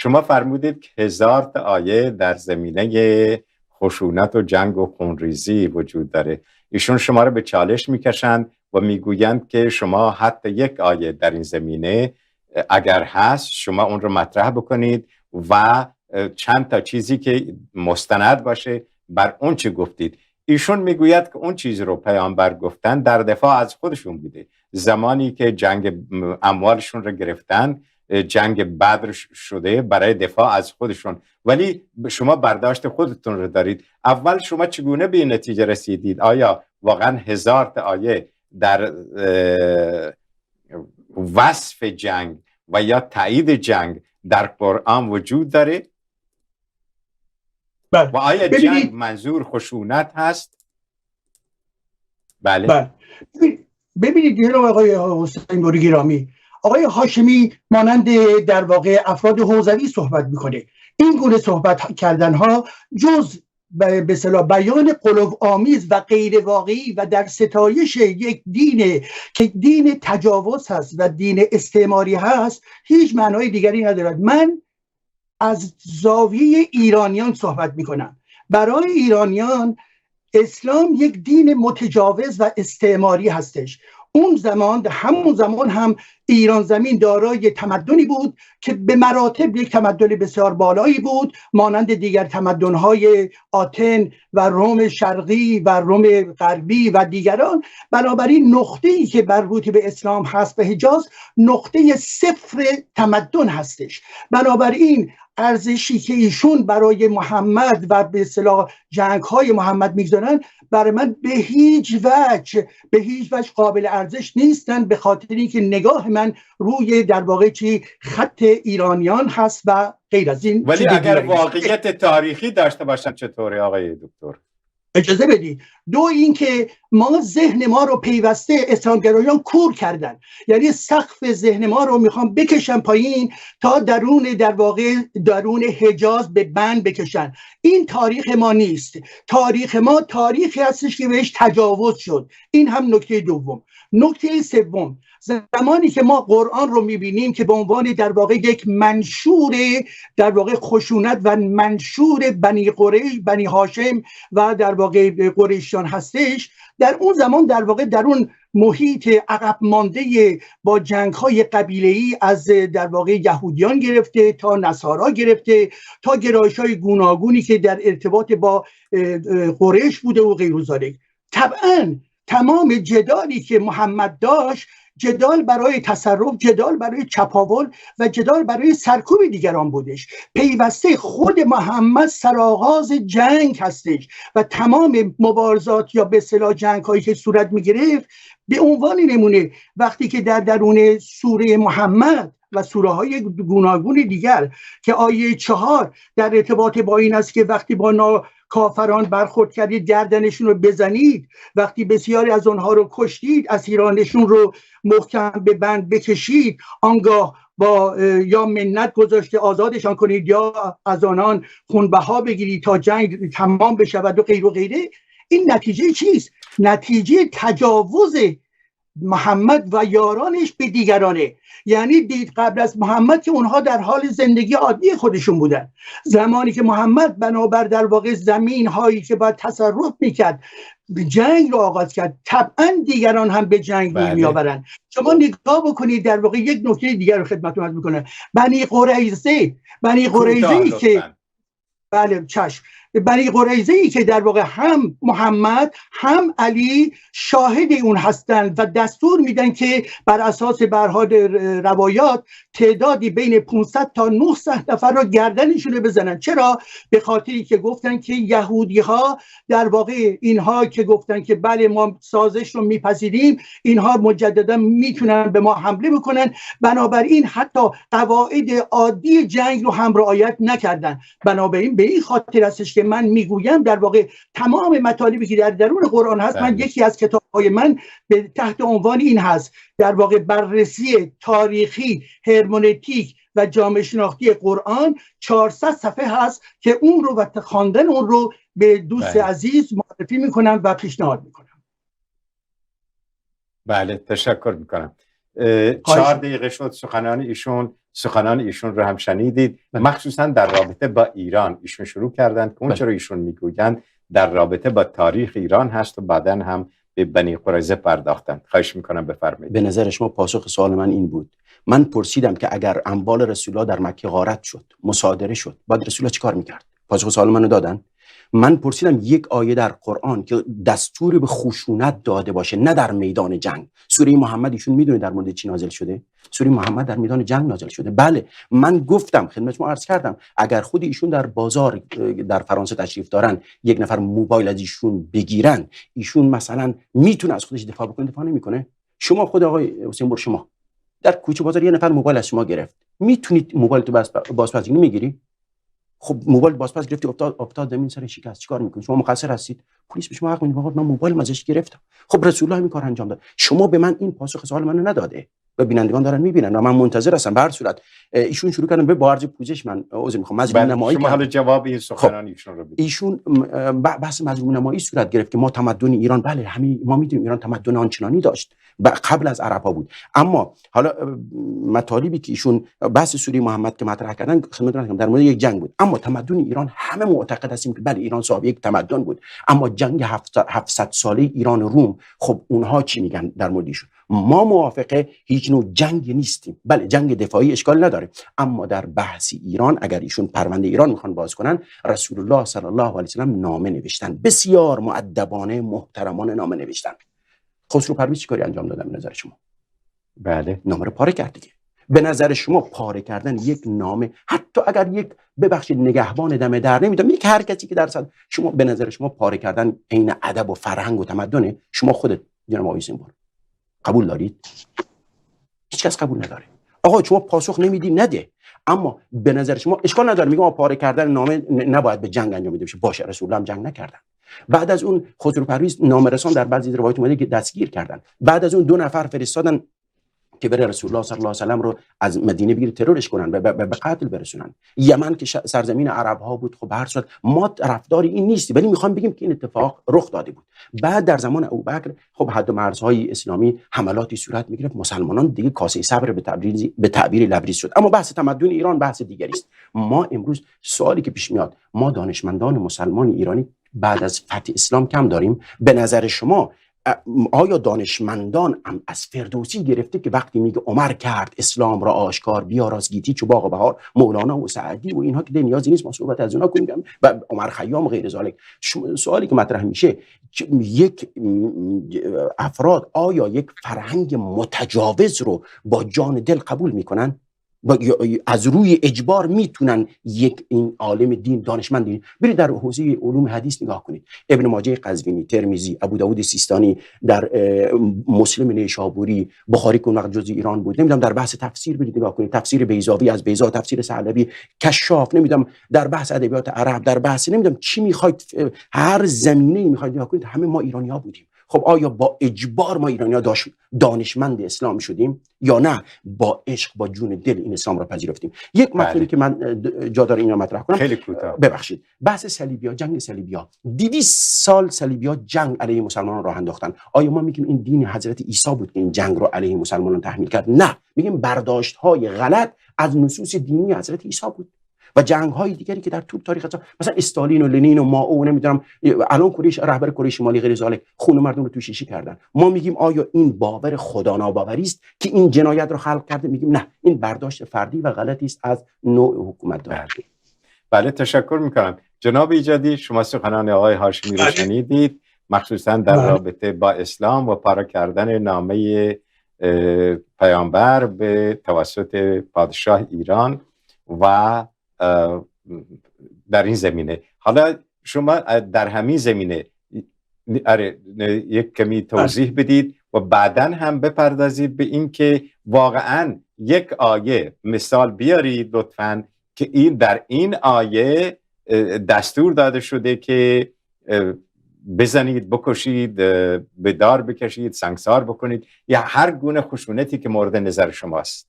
شما فرمودید که 1000 تا آیه در زمینه خشونت و جنگ و خونریزی وجود داره. ایشون شما رو به چالش میکشند و میگویند که شما حتی یک آیه در این زمینه اگر هست شما اون رو مطرح بکنید و چند تا چیزی که مستند باشه بر اون چی گفتید. ایشون میگوید که اون چیزی رو پیامبر گفتن در دفاع از خودشون بوده. زمانی که جنگ اموالشون رو گرفتن، جنگ بدر شده برای دفاع از خودشون، ولی شما برداشت خودتون رو دارید. اول شما چگونه به این نتیجه رسیدید؟ آیا واقعا 1000 تا آیه در وصف جنگ و یا تایید جنگ در قرآن وجود داره؟ بله. و آیا جنگ منظور خشونت هست؟ بله. ببینید جناب آقای حسین نوری گرامی، آقای هاشمی مانند در واقع افراد حوزوی صحبت میکنه. این گونه صحبت کردن ها جز به اصطلاح بیان قلوب آمیز و غیر واقعی و در ستایش یک دین که دین تجاوز هست و دین استعماری هست هیچ معنای دیگری ندارد. من از زاویه ایرانیان صحبت میکنم. برای ایرانیان اسلام یک دین متجاوز و استعماری هستش. اون زمان، همون زمان هم ایران زمین دارای تمدنی بود که به مراتب یک تمدن بسیار بالایی بود، مانند دیگر تمدن‌های آتن و روم شرقی و روم غربی و دیگران. بنابراین نقطه‌ای که مربوط به اسلام هست به حجاز نقطه صفر تمدن هستش. بنابراین ارزشی که ایشون برای محمد و به اصطلاح جنگ‌های محمد میگذارن برای من به هیچ وجه قابل ارزش نیستن، به خاطر اینکه نگاه من روی در واقع چی خط ایرانیان هست و غیر از این. ولی اگر واقعیت تاریخی داشته باشن چطوره آقای دکتر؟ اجازه بدید. دو این که ما ذهن ما رو پیوسته اسلامگرایان کور کردن، یعنی سقف ذهن ما رو میخوام بکشن پایین تا در واقع درون حجاز به بند بکشن. این تاریخ ما نیست. تاریخ ما تاریخی هستش که بهش تجاوز شد. این هم نکته دوم. نکته سوم، زمانی که ما قرآن رو میبینیم که به عنوان در واقع یک منشور در واقع خشونت و منشور بنی قریش، بنی هاشم و در واقع قریشیان هستش، در اون زمان در واقع در اون محیط عقب مانده با جنگ‌های قبیله‌ای از در واقع یهودیان گرفته تا نصارا گرفته تا گرایش‌های گوناگونی که در ارتباط با قریش بوده و غیر ذالک. طبعاً تمام جدالی که محمد داشت جدال برای تصرف، جدال برای چپاول و جدال برای سرکوب دیگران بودش. پیوسته خود محمد سرآغاز جنگ هستش و تمام مبارزات یا به اصطلاح جنگ هایی که صورت می گرفت به عنوان نمونه وقتی که در درون سوره محمد و سوره های گوناگون دیگر که آیه 4 در ارتباط با این است که وقتی با کافران برخورد کردید گردنشون رو بزنید، وقتی بسیاری از اونها رو کشتید اسیرانشون رو محکم به بند بکشید، آنگاه با یا منت گذاشته آزادشان کنید یا از آنان خونبها بگیرید تا جنگ تمام بشود و غیر و غیره. این نتیجه چیست؟ نتیجه تجاوز محمد و یارانش به دیگرانه. یعنی دید قبل از محمد که اونها در حال زندگی عادی خودشون بودن، زمانی که محمد بنابر در واقع زمین هایی که باید تصرف میکرد جنگ رو آغاز کرد، طبعا دیگران هم به جنگ می آورن. شما نگاه بکنید در واقع یک نکته دیگر رو خدمتتون عرض میکنم. بنی قریظه ای که بله چشم، بنی قریظه ای که در واقع هم محمد هم علی شاهد اون هستند و دستور میدن که بر اساس برهاد روایات تعدادی بین 500 تا 900 نفر را گردنشون بزنن. چرا؟ به خاطری که گفتن که یهودی ها در واقع اینها که گفتن که بله ما سازش رو میپذیریم، اینها مجددا میتونن به ما حمله بکنن، بنابراین حتی قواعد عادی جنگ رو هم رعایت نکردن. بنابراین به این خاطر هستش که من میگویم در واقع تمام مطالبی که در درون قرآن هست، من یکی از کتاب‌های من به تحت عنوان این هست در واقع بررسی تاریخی، هرمنوتیک و جامعه شناختی قرآن، 400 صفحه هست که اون رو و خواندن اون رو به دوست عزیز معرفی میکنم و پیشنهاد میکنم. بله تشکر میکنم. 4 دقیقه شد سخنان ایشون سخنان ایشون رو هم شنیدید، مخصوصا در رابطه با ایران. ایشون شروع کردن که اون چرا ایشون میگویند در رابطه با تاریخ ایران هست و بعداً هم به بنی قریظه پرداختن. خواهش میکنم بفرمایید. به نظر شما پاسخ سوال من این بود. من پرسیدم که اگر اموال رسول الله در مکه غارت شد، مصادره شد، بعد رسول الله چیکار میکرد؟ پاسخ سوال منو دادن. من پرسیدم یک آیه در قرآن که دستور به خشونت داده باشه، نه در میدان جنگ. سوره محمد ایشون میدونه در مورد چی نازل شده؟ سوره محمد در میدان جنگ نازل شده. بله، من گفتم خدمت شما عرض کردم اگر خود ایشون در بازار در فرانسه تشریف دارن، یک نفر موبایل از ایشون بگیرن، ایشون مثلا میتونه از خودش دفاع بکنه؟ دفاع نمیکنه. شما خود آقای حسین بر، شما در کوچه بازار یه نفر موبایل از شما گرفت، میتونید موبایل تو بازپسگیری میگیری؟ خب موبایل بازپس گرفتی، افتاد زمین، سر شکست، چیکار میکنید؟ شما مقصر هستید؟ پلیس به شما حق میده من موبایل ازش گرفتم. خب رسول الله همین کار انجام داد. شما به من این پاسخ سوال منو نداده و بینندگان دارن میبینن و من منتظر هستم. به هر صورت ایشون شروع کردن به عرض پوزش. من عذر میخوام مجموع نمایی شما حالا جواب این سخنان ایشون رو بدید. ایشون بحث مجموع نمایی صورت گرفت که ما تمدن ایران، بله همه ما میدونیم ایران تمدن آنچنانی داشت قبل از عرب ها بود. اما حالا مطالبی که ایشون بحث سوره محمد که مطرح کردن خدمتتون در مورد یک جنگ بود، اما تمدن ایران همه معتقد هستیم که بله ایران صاحب یک تمدن بود. اما جنگ 700 ساله ایران و روم، خب اونها چی میگن در موردش؟ ما موافقه هیچ نوع جنگ نیستیم. بله جنگ دفاعی اشکال نداره، اما در بحث ایران اگر ایشون پرونده ایران میخوان باز کنن، رسول الله صلی الله علیه و سلم نامه نوشتن، بسیار مؤدبانه محترمانه نامه نوشتن. خسرو پرویز چی کاری انجام دادن به نظر شما؟ بله نامه رو پاره کرد دیگه. به نظر شما پاره کردن یک نامه، حتی اگر یک ببخشید نگهبان دم در نمیدونم، یک هر کسی که درصد شما به نظر شما پاره کردن عین ادب و فرهنگ و تمدنه؟ شما خودت جناب آقای سیمبر قبول دارید؟ هیچ کس قبول نداره. آقا شما پاسخ نمیدی نده، اما به نظر شما اشکال نداره. میگم پاره کردن نامه نباید به جنگ انجام بده بشه. باشه، رسول الله هم جنگ نکردن. بعد از اون خسرو پرویز نامه‌رسان در بعضی روایات اومده که دستگیر کردن. بعد از اون 2 نفر فرستادن که بره رسول الله صلی الله علیه و سلم رو از مدینه بگیره ترورش کنن، به قتل برسونن. یمن که سرزمین عرب ها بود، خب هر صورت ما طرفدار این نیستیم، ولی میخوام بگیم که این اتفاق رخ داده بود. بعد در زمان ابوبکر خب حد و مرزهای اسلامی حملاتی صورت میگرفت، مسلمانان دیگه کاسه صبر به تعبیر لبریز شد. اما بحث تمدن ایران بحث دیگری است. ما امروز سوالی که پیش میاد، ما دانشمندان مسلمان ایرانی بعد از فتح اسلام کم داریم؟ به نظر شما آیا دانشمندان از فردوسی گرفته که وقتی میگه عمر کرد اسلام را آشکار، بیاراز گیتی چو باغ بهار، مولانا و سعدی و اینها که نیازی نیست ما صحبت از اونها کنیم، و عمر خیام و غیر ذالک؟ سوالی که مطرح میشه، یک افراد آیا یک فرهنگ متجاوز رو با جان دل قبول میکنن؟ از روی اجبار میتونن یک این عالم دین، دانشمند دین؟ برید در حوزه علوم حدیث نگاه کنید. ابن ماجه قزوینی، ترمذی، ابو داود سیستانی، در مسلم نیشابوری، بخاری که اون وقت جزء ایران بود، نمیدونم در بحث تفسیر برید نگاه کنید، تفسیر بیضاوی از بیضا، تفسیر ثعلبی، کشاف، نمیدونم در بحث ادبیات عرب، در بحث نمیدونم چی میخواید، هر زمینه‌ای میخواید نگاه کنید، همه ما ایرانی‌ها بودیم. خب آیا با اجبار ما ایرانی‌ها دانشمند اسلام شدیم یا نه با عشق، با جون دل این اسلام را پذیرفتیم؟ یک مطلبی که من جا داره اینو مطرح کنم، خیلی کوتاه، ببخشید، بحث صلیبی‌ها، جنگ صلیبی‌ها. 200 سال صلیبی‌ها جنگ علیه مسلمانان راه انداختن. آیا ما میگیم این دین حضرت عیسی بود که این جنگ رو علیه مسلمانان تحمیل کرد؟ نه، میگیم برداشت‌های غلط از نصوص دینی حضرت عیسی بود. و جنگ‌های دیگری که در طول تاریخ مثلا استالین و لنین و مائو و نمیدونم الان کره رهبر کره شمالی غیر ذالک خون مردم رو تو شیشه کردن. ما میگیم آیا این باور خدا ناباوری است که این جنایت رو خلق کرده؟ میگیم نه، این برداشت فردی و غلطی است از نوع حکومت دار. بله تشکر میکنم. جناب ایجادی، شما سخنان آقای هاشمی رو شنیدید، مخصوصا در رابطه با اسلام و پاره کردن نامه پیامبر به توسط پادشاه ایران و در این زمینه. حالا شما در همین زمینه یک کمی توضیح بدید و بعداً هم بپردازید به این که واقعاً یک آیه مثال بیارید لطفاً که این در این آیه دستور داده شده که بزنید، بکشید، به دار بکشید، سنگسار بکنید یا هر گونه خشونتی که مورد نظر شماست.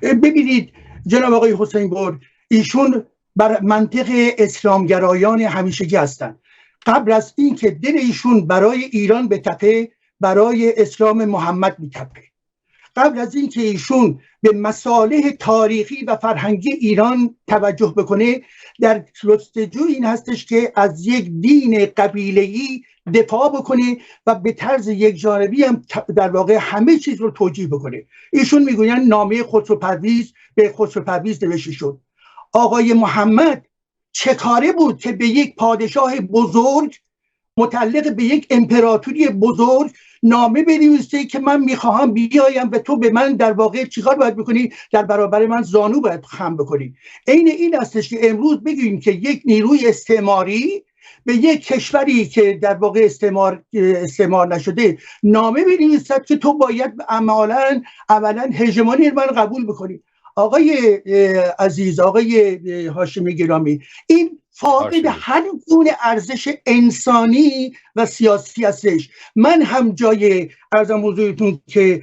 ببینید جناب آقای حسین بر، ایشون بر منطق اسلامگرایان همیشگی هستند. قبل از این که دل ایشون برای ایران بتپه، برای اسلام محمد میتپه. قبل از اینکه ایشون به مصالح تاریخی و فرهنگی ایران توجه بکنه، در جستجوی این هستش که از یک دین قبیله‌ای دفاع بکنه و به طرز یک جانبی هم در واقع همه چیز رو توجیه بکنه. ایشون میگوین نامه خسرو پرویز به خسرو پرویز نوشته شد. آقای محمد چه کاره بود که به یک پادشاه بزرگ متعلق به یک امپراتوری بزرگ نامه بنویسه که من میخواهم بیایم و تو به من در واقع چیکار باید بکنی؟ در برابر من زانو باید خم بکنی. عین این هستش که امروز بگیم که یک نیروی استعماری به یک کشوری که در واقع استعمار نشده نامه بنویسد که تو باید اولا هژمونی من قبول بکنی. آقای عزیز، آقای هاشمی گرامی، این فاقد هر گونه ارزش انسانی و سیاسی هستش. من هم جای ارزم حضورتون که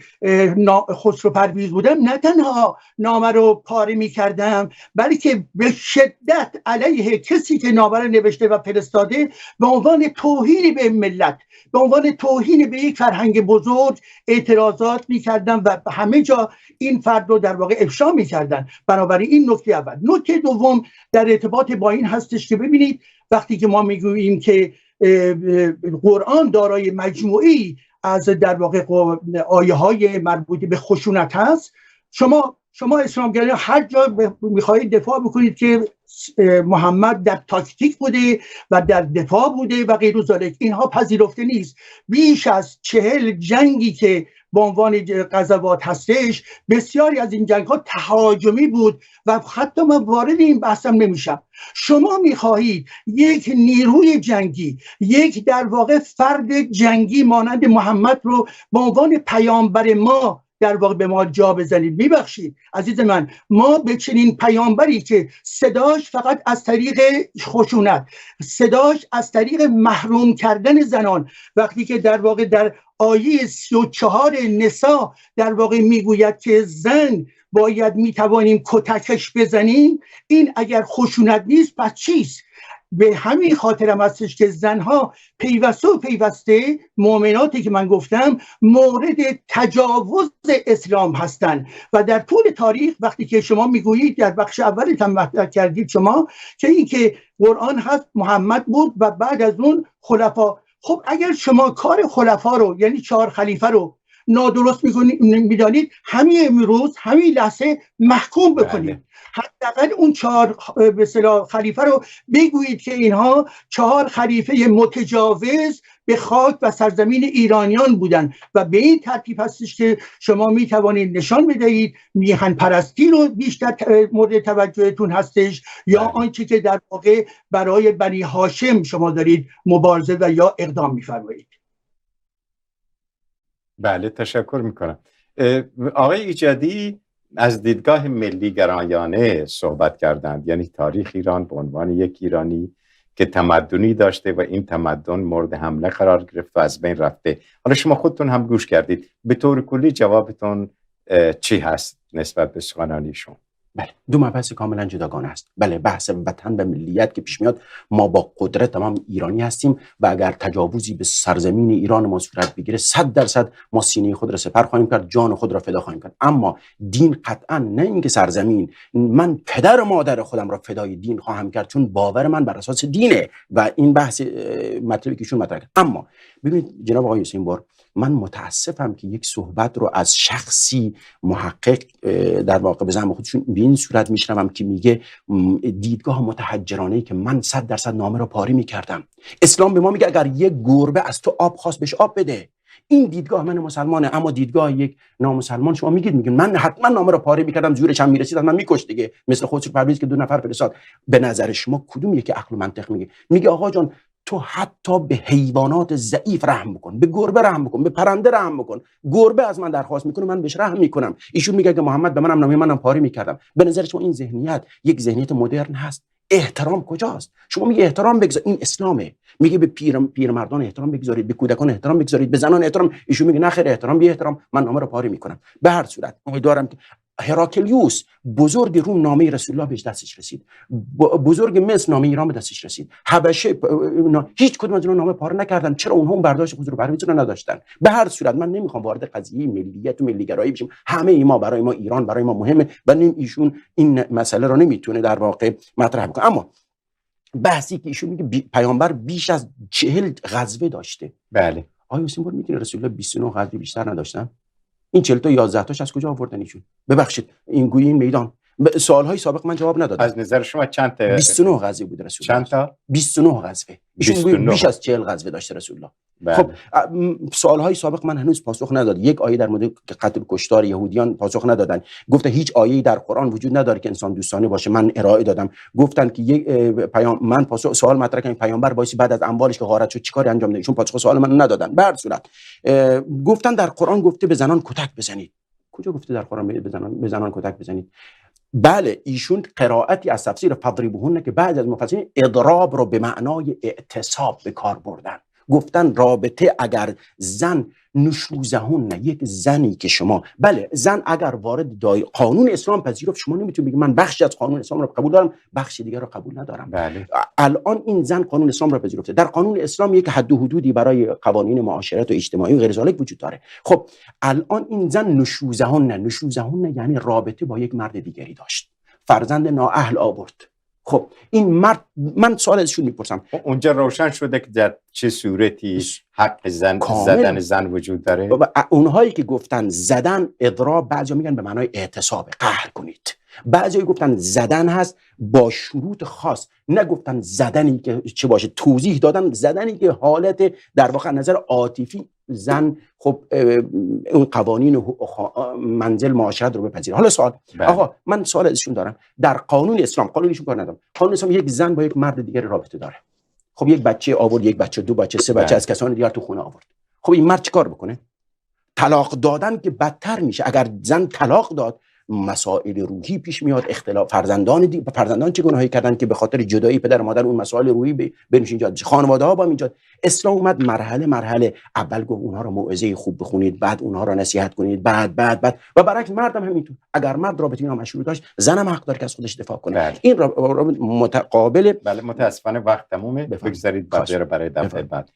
خسرو پرویز بودم، نه تنها نامه رو پاره می کردم، بلکه به شدت علیه کسی که نامه رو نوشته و فرستاده به عنوان توهین به ملت، به عنوان توهین به یک فرهنگ بزرگ اعتراضات می کردم و همه جا این فرد رو در واقع افشا می کردن. بنابراین این نکته اول. نکته دوم در ارتباط با این هستش که ببینید وقتی که ما میگوییم که قرآن دارای مجموعی از در واقع آیه های مربوط به خشونت هست، شما اسلامگرایان هر جا میخواهید دفاع بکنید که محمد در تاکتیک بوده و در دفاع بوده و غیر ذالک، اینها پذیرفته نیست. بیش از 40 جنگی که به عنوان غزوات هستش، بسیاری از این جنگ ها تهاجمی بود و حتی من وارد این بحثم نمیشم. شما میخواهید یک نیروی جنگی، یک در واقع فرد جنگی مانند محمد رو به عنوان پیامبر ما در واقع به ما جا بزنید. میبخشید عزیز من، ما به چنین پیامبری که صداش فقط از طریق خشونت، صداش از طریق محروم کردن زنان، وقتی که در واقع در آیه 34 نساء در واقع میگوید که زن باید میتوانیم کتکش بزنیم، این اگر خشونت نیست پس چیست؟ به همین خاطرم هستش که زنها پیوسته مؤمناتی که من گفتم مورد تجاوز اسلام هستند و در طول تاریخ وقتی که شما میگویید در بخش اول مطرح کردید شما که این که قرآن هست محمد بود و بعد از اون خلفا. خب اگر شما کار خلفا رو یعنی 4 خلیفه رو نادرست میدانید، همین امروز همین لحظه محکوم بکنید. حداقل اون 4 به اصطلاح خلیفه رو بگویید که اینها 4 خلیفه متجاوز به خاک و سرزمین ایرانیان بودن و به این ترتیب هستش که شما می توانید نشان بدهید میهن پرستی رو بیشتر مورد توجهتون هستش یا آنچه که در واقع برای بنی هاشم شما دارید مبارزه و یا اقدام می‌فرمایید. بله، تشکر میکنم. آقای ایجادی از دیدگاه ملی گرایانه صحبت کردند، یعنی تاریخ ایران به عنوان یک ایرانی که تمدنی داشته و این تمدن مورد حمله قرار گرفت و از بین رفته. حالا شما خودتون هم گوش کردید، به طور کلی جوابتون چی هست نسبت به سخنانیشون؟ بله، دو مبحث کاملا جداگانه است. بله، بحث وطن و ملیت که پیش میاد، ما با قدرت تمام ایرانی هستیم و اگر تجاوزی به سرزمین ایران ما صورت بگیره 100% ما سینه خود را سپر خواهیم کرد، جان خود را فدا خواهیم کرد. اما دین قطعا نه اینکه سرزمین، من پدر و مادر خودم را فدای دین خواهم کرد چون باور من بر اساس دینه و این بحث مطلبی که ایشون مطرح کرد. اما ببینید جناب آقای حسین بار، من متاسفم که یک صحبت رو از شخصی محقق در واقع به زعم خودشون به این صورت میشنوم که میگه دیدگاه متحجرانه که من 100% نامه رو پاره میکردم. اسلام به ما میگه اگر یک گربه از تو آب خواست بهش آب بده. این دیدگاه من مسلمانه، اما دیدگاه یک نامسلمان شما میگید من حتما نامه رو پاره میکردم، زورش هم میرسید من میکشت دیگه، مثل خسرو پرویز که 2 نفر فرستاد. به نظر شما کدوم یکی عقل و منطق میگه؟ میگه آقا جان تو حتی به حیوانات ضعیف رحم بکن، به گربه رحم بکن، به پرنده رحم بکن. گربه از من درخواست میکنه من بهش رحم میکنم. ایشون میگه که محمد به منم نامه منم پاره میکردم. به نظر شما این ذهنیت یک ذهنیت مدرن هست؟ احترام کجاست؟ شما میگه احترام بگذار، این اسلامه. میگه به پیرمردان احترام بگذارید، به کودکان احترام بگذارید، به زنان احترام. ایشون میگه نه خیر، احترام بی احترام، من نامه رو پاره میکنم. به هر صورت امیدوارم که هراکلیوس بزرگ روم نامه رسول الله بهش دستش رسید، بزرگ مصر نامه ایران به دستش رسید، حبشه هیچ کدوم از اون نامه پاره نکردن. چرا؟ اونها اون برداشت حضور برنامه‌ریزی رو نداشتن. به هر صورت من نمیخوام وارد قضیه ملیت و ملیگرایی بشیم. همه ما برای ما ایران برای ما مهمه و ایشون این مسئله رو نمیتونه در واقع مطرح کنه. اما بحثی که ایشون میگه پیامبر بیش از 40 غزوه داشته. بله. آیا سیمبل میتونه رسول الله 29 غزوه بیشتر نداشتن؟ این 40 تا 11 تاش از کجا آوردن ایشون؟ ببخشید این گویی این میدان سوالهای سابق من جواب ندادم. از نظر شما چند تا 29 غزوه بود رسول الله. چند تا 29 غزوه. ایشون بیش از 40 غزوه داشته رسول الله. بله. خب سوالهای سابق من هنوز پاسخ نداد. یک آیه در مورد قتل کشتار یهودیان پاسخ ندادن. گفته هیچ آیه‌ای در قرآن وجود نداره که انسان دوستانه باشه. من ارائه دادم. گفتن که یک من پاسخ سوال مطرح کردم پیامبر بایستی بعد از اموالش که غارت شد چیکار انجام داد؟ ایشون پاسخ سوال من ندادن. به هر صورت گفتن در قرآن گفته به زنان کتک بزنید. کجا گفته در قرآن به زنان کتک بزنید؟ بله ایشون قرائتی از تفسیر فضریبهن که بعد از مفسرین اضراب رو به معنای اعتصاب به کار بردن. گفتن رابطه اگر زن نشوزهن، یک زنی که شما بله زن اگر وارد قانون اسلام پذیرفت، شما نمیتونید بگید من بخشی از قانون اسلام رو قبول دارم بخش دیگر رو قبول ندارم. بله. الان این زن قانون اسلام رو پذیرفته. در قانون اسلام یک حد و حدودی برای قوانین معاشرت و اجتماعی و غیر ذالک وجود داره. خب الان این زن نشوزهن یعنی رابطه با یک مرد دیگری داشت، فرزند نااهل آورد. خب این مرد، من سوال ازشون میپرسم اونجا روشن شده که در چه صورتی حق زدن زن وجود داره؟ اونهایی که گفتن زدن اضراب، بعضیا میگن به معنای اعتصاب، قهر کنید. بعضیا گفتن زدن هست با شروط خاص، نگفتن زدنی که چه باشه، توضیح دادن زدنی که حالت در واقع نظر عاطفی زن خب اون قوانین منزل معاشرت رو بپذیره. حالا سوال آقا من سوال ازشون دارم، در قانون اسلام، قانونشون کار ندارم، قانون اسلام یک زن با یک مرد دیگه رابطه داره. خب یک بچه آورد، یک بچه، دو بچه، سه بچه از کسان دیگر تو خونه آورد. خب این مرد چیکار بکنه؟ طلاق دادن که بدتر میشه. اگر زن طلاق داد مسائل روحی پیش میاد، اختلاف فرزندان چه گناهی کردن که به خاطر جدایی پدر و مادر اون مسائل روحی بینشون ایجاد بشه. خانواده ها با ایجاد. اسلام اومد مرحله اول گفت اونها رو موعظه خوب بخونید، بعد اونها رو نصیحت کنید، بعد و برعکس مردم همینطور. اگر مرد رابطه اینا مشروط داشت، زنم حق داره که از خودش دفاع کنه. بله. این متقابل. بله متاسفانه وقت تمومه. بگذارید برای دفعه بعد